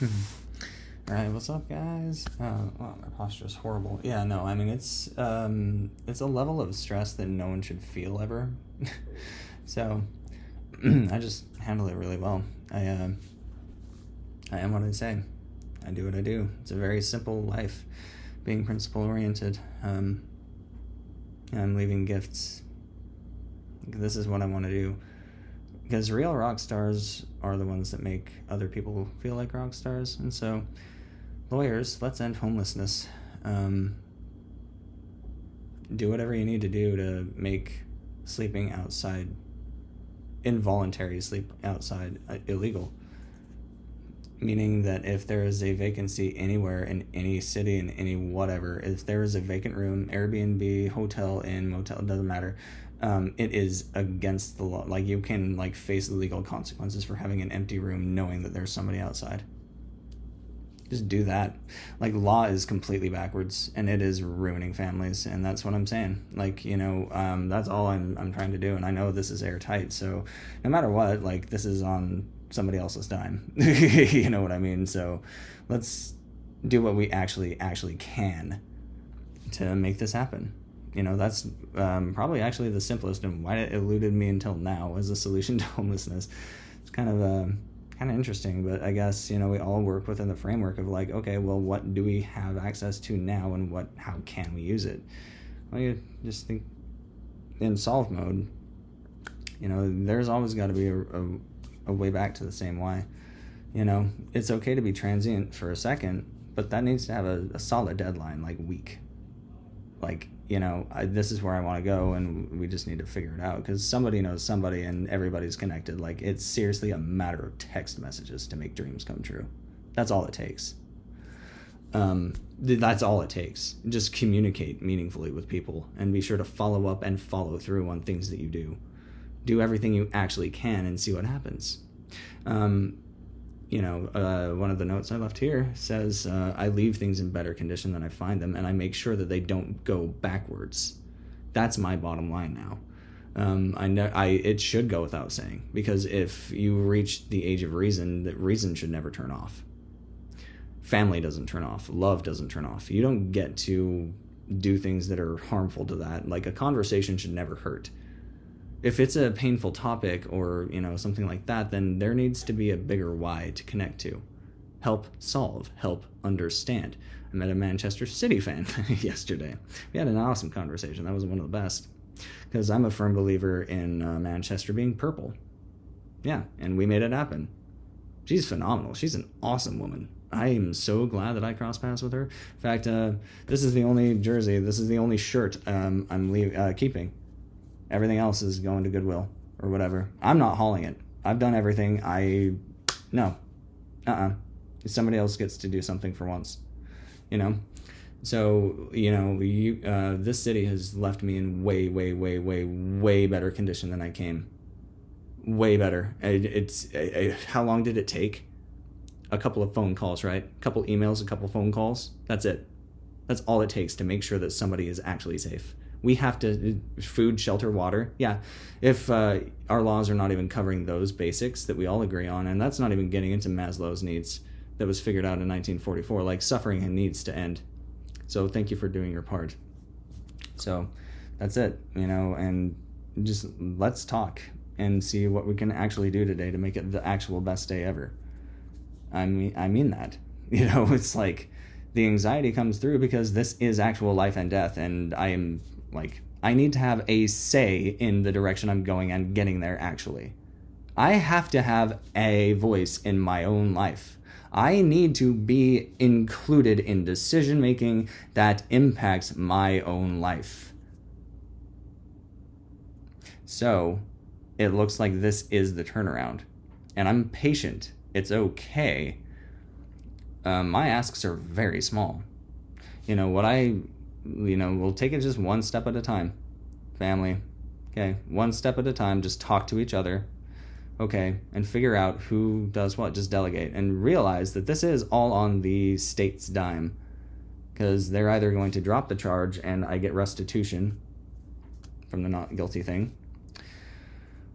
All right, what's up, guys? Wow, my posture is horrible. Yeah, no, I mean it's a level of stress that no one should feel ever. So I just handle it really well. I am what I say. I do what I do. It's a very simple life, being principle oriented. I'm leaving gifts. This is what I want to do. Because real rock stars are the ones that make other people feel like rock stars. And so, lawyers, let's end homelessness. Do whatever you need to do to make sleeping outside, involuntary sleep outside, illegal. Meaning that if there is a vacancy anywhere in any city, in any whatever, if there is a vacant room, Airbnb, hotel, inn, motel, it doesn't matter, it is against the law. Like, you can face legal consequences for having an empty room knowing that there's somebody outside. Just do that. Law is completely backwards, and it is ruining families, and that's what I'm saying. That's all I'm trying to do, and I know this is airtight, so no matter what, this is on somebody else's dime. You know what I mean? So let's do what we actually can to make this happen. That's probably actually the simplest, and why it eluded me until now as a solution to homelessness. It's kind of interesting, but I guess, we all work within the framework of okay, well, what do we have access to now, and how can we use it? Well, you just think in solve mode, there's always got to be a way back to the same why. It's okay to be transient for a second, but that needs to have a solid deadline, week. This is where I want to go, and we just need to figure it out, because somebody knows somebody, and everybody's connected. It's seriously a matter of text messages to make dreams come true. That's all it takes. That's all it takes. Just communicate meaningfully with people, and be sure to follow up and follow through on things that you do. Do everything you actually can and see what happens. One of the notes I left here says, I leave things in better condition than I find them, and I make sure that they don't go backwards. That's my bottom line now. It should go without saying, because if you reach the age of reason, that reason should never turn off. Family doesn't turn off. Love doesn't turn off. You don't get to do things that are harmful to that. A conversation should never hurt. If it's a painful topic or, something like that, then there needs to be a bigger why to connect to. Help solve, help understand. I met a Manchester City fan yesterday. We had an awesome conversation. That was one of the best. Because I'm a firm believer in Manchester being purple. Yeah, and we made it happen. She's phenomenal. She's an awesome woman. I am so glad that I crossed paths with her. In fact, this is the only jersey, this is the only shirt I'm keeping. Everything else is going to Goodwill or whatever. I'm not hauling it. I've done everything. No. Somebody else gets to do something for once. So, this city has left me in way, way, way, way, way better condition than I came. Way better. How long did it take? A couple of phone calls, right? A couple emails, a couple phone calls. That's it. That's all it takes to make sure that somebody is actually safe. We have to, food, shelter, water. Yeah, if our laws are not even covering those basics that we all agree on, and that's not even getting into Maslow's needs that was figured out in 1944, suffering needs to end. So thank you for doing your part. So that's it, and just let's talk and see what we can actually do today to make it the actual best day ever. I mean that. It's the anxiety comes through because this is actual life and death, and I need to have a say in the direction I'm going and getting there, actually. I have to have a voice in my own life. I need to be included in decision-making that impacts my own life. So, it looks like this is the turnaround. And I'm patient. It's okay. My asks are very small. We'll take it just one step at a time. Family. Okay, one step at a time, just talk to each other. Okay, and figure out who does what, just delegate. And realize that this is all on the state's dime. Because they're either going to drop the charge and I get restitution from the not guilty thing,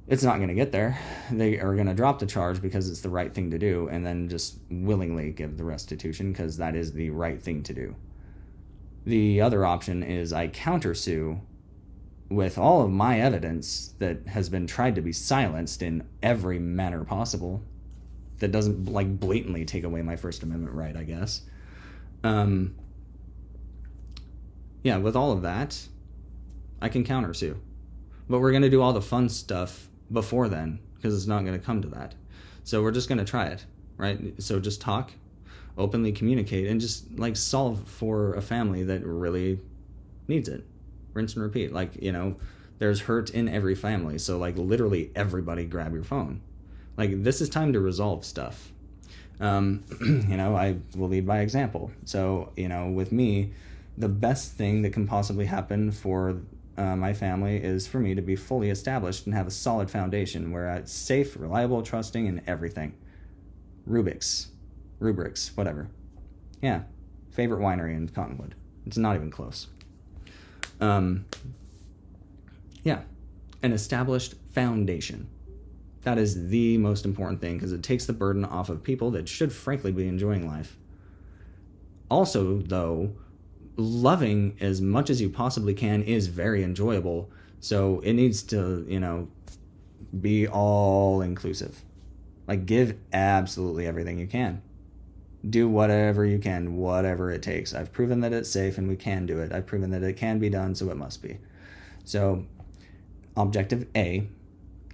it's not going to get there. They are going to drop the charge because it's the right thing to do, and then just willingly give the restitution because that is the right thing to do. The other option is I countersue with all of my evidence that has been tried to be silenced in every manner possible, that doesn't like blatantly take away my First Amendment right, I guess. Yeah, with all of that, I can countersue. But we're going to do all the fun stuff before then, because it's not going to come to that. So we're just going to try it, right? So just talk, openly communicate, and just like solve for a family that really needs it. Rinse and repeat. Like, you know, there's hurt in every family. So like literally everybody grab your phone. Like, this is time to resolve stuff. You know, I will lead by example. So, you know, with me, the best thing that can possibly happen for my family is for me to be fully established and have a solid foundation where it's safe, reliable, trusting, and everything. Rubrics, whatever. Yeah, favorite winery in Cottonwood. It's not even close. Yeah, an established foundation. That is the most important thing because it takes the burden off of people that should frankly be enjoying life. Also, though, loving as much as you possibly can is very enjoyable. So it needs to, you know, be all inclusive. Like, give absolutely everything you can. Do whatever you can, whatever it takes. I've proven that it's safe and we can do it. I've proven that it can be done, so it must be. So, objective A,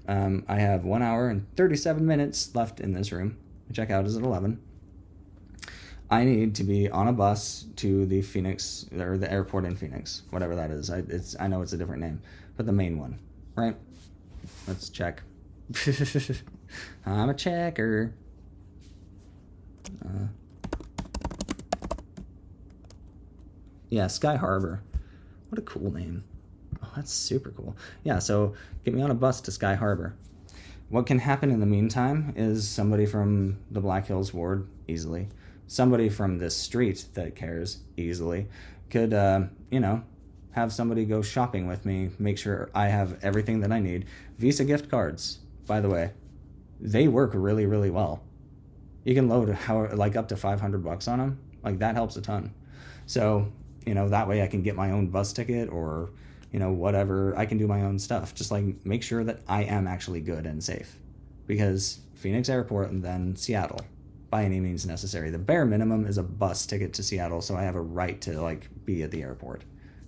I have 1 hour and 37 minutes left in this room. Checkout is at 11. I need to be on a bus to the Phoenix, or the airport in Phoenix, whatever that is. I know it's a different name, but the main one, right? Let's check. I'm a checker. Yeah, Sky Harbor. What a cool name. Oh, that's super cool. Yeah, so get me on a bus to Sky Harbor. What can happen in the meantime is somebody from the Black Hills ward, easily. Somebody from this street that cares, easily. Could, you know, have somebody go shopping with me, make sure I have everything that I need. Visa gift cards, by the way, they work really, really well. You can load like up to $500 on them. Like, that helps a ton. So, you know, that way I can get my own bus ticket or, you know, whatever. I can do my own stuff. Just like make sure that I am actually good and safe. Because Phoenix Airport and then Seattle, by any means necessary. The bare minimum is a bus ticket to Seattle, so I have a right to like be at the airport.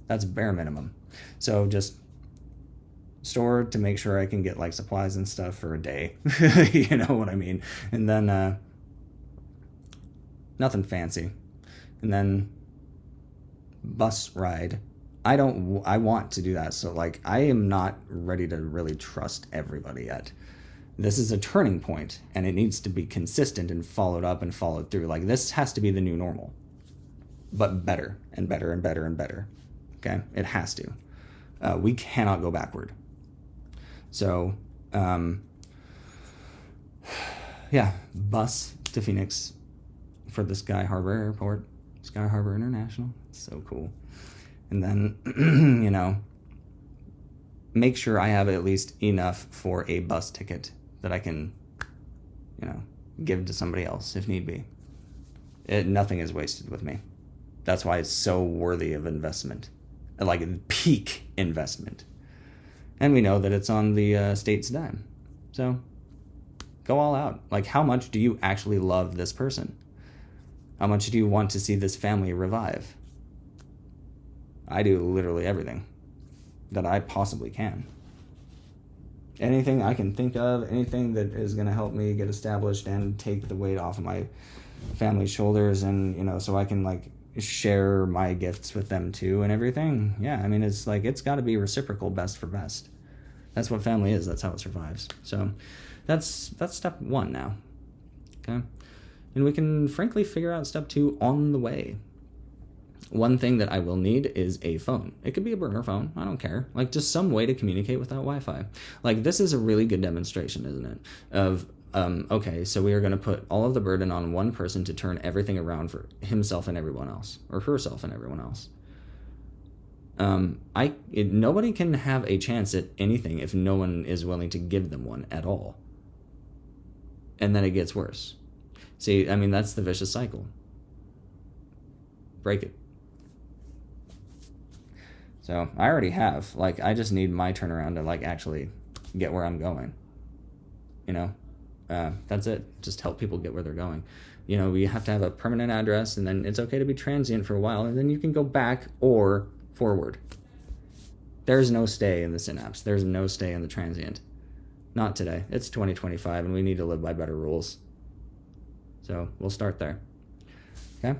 That's bare minimum. So just store to make sure I can get like supplies and stuff for a day. You know what I mean? And then nothing fancy. And then bus ride. I want to do that. So like, I am not ready to really trust everybody yet. This is a turning point and it needs to be consistent and followed up and followed through. Like, this has to be the new normal, but better and better and better and better. Okay. It has to, we cannot go backward. So, yeah, bus to Phoenix for the Sky Harbor Airport, Sky Harbor International. It's so cool. And then, you know, make sure I have at least enough for a bus ticket that I can, you know, give to somebody else if need be. Nothing is wasted with me. That's why it's so worthy of investment, like peak investment. And we know that it's on the state's dime. So go all out. Like, how much do you actually love this person? How much do you want to see this family revive? I do literally everything that I possibly can. Anything I can think of, anything that is going to help me get established and take the weight off of my family's shoulders, and, you know, so I can like share my gifts with them too and everything. Yeah, I mean, it's like, it's got to be reciprocal, best for best. That's what family is. That's how it survives. So that's step one now. Okay. And we can frankly figure out step two on the way. One thing that I will need is a phone. It could be a burner phone. I don't care. Like, just some way to communicate without Wi-Fi. Like, this is a really good demonstration, isn't it? Of, okay, so we are going to put all of the burden on one person to turn everything around for himself and everyone else, or herself and everyone else. Nobody can have a chance at anything if no one is willing to give them one at all. And then it gets worse. See, I mean, that's the vicious cycle. Break it. So I already have. Like, I just need my turnaround to, like, actually get where I'm going. You know? That's it. Just help people get where they're going. You know, we have to have a permanent address, and then it's okay to be transient for a while, and then you can go back or forward. There's no stay in the synapse. There's no stay in the transient. Not today. It's 2025, and we need to live by better rules. So we'll start there. Okay?